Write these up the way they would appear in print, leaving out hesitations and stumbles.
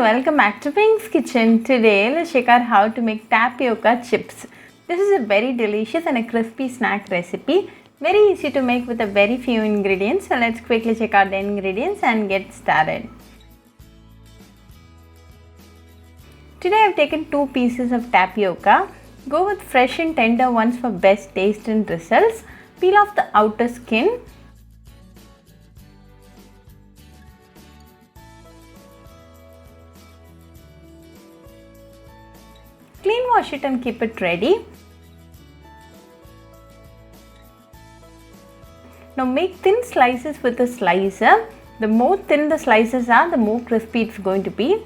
welcome back to Pink's Kitchen. Today let's check out how to make tapioca chips. This is a very delicious and a crispy snack recipe. Very easy to make with a very few ingredients. So let's quickly check out the ingredients and get started. Today I've taken 2 pieces of tapioca. Go with fresh and tender ones for best taste and results. Peel off the outer skin. Clean wash it and keep it ready. Now make thin slices with a slicer. The more thin the slices are, the more crispy it's going to be.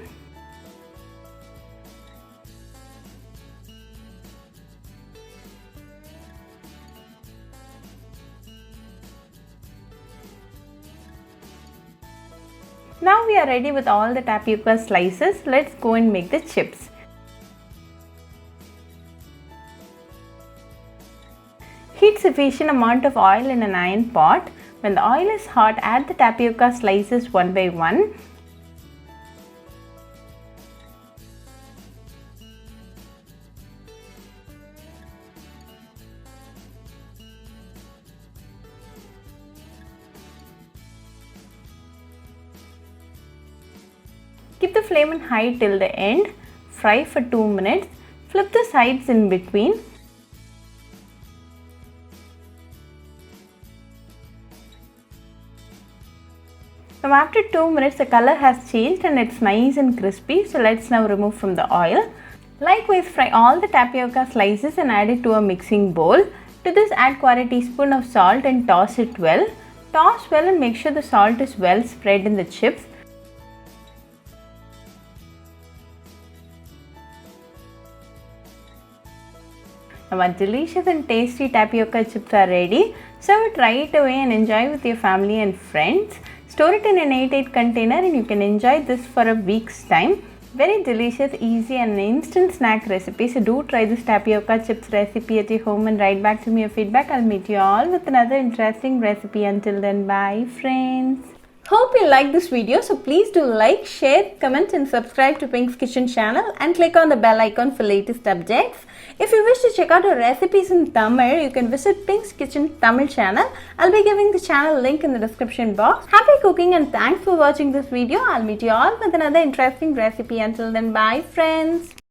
Now we are ready with all the tapioca slices. Let's go and make the chips. Heat sufficient amount of oil in an iron pot. When the oil is hot, add the tapioca slices one by one. Keep the flame on high till the end. Fry for 2 minutes. Flip the sides in between. Now after 2 minutes the color has changed and it's nice and crispy, so let's now remove from the oil. Likewise, fry all the tapioca slices and add it to a mixing bowl. To this add 1/4 teaspoon of salt and toss it well. Toss well and make sure the salt is well spread in the chips. Now our delicious and tasty tapioca chips are ready. Serve it right away and enjoy with your family and friends. Store it in an 8-8 container and you can enjoy this for a week's time. Very delicious, easy and instant snack recipe. So do try this tapioca chips recipe at your home and write back to me your feedback. I'll meet you all with another interesting recipe. Until then, bye friends. Hope you like this video, so please do like, share, comment and subscribe to Pink's Kitchen channel and click on the bell icon for latest updates. If you wish to check out our recipes in Tamil, you can visit Pink's Kitchen Tamil channel. I'll be giving the channel link in the description box. Happy cooking and thanks for watching this video. I'll meet you all with another interesting recipe. Until then, bye friends.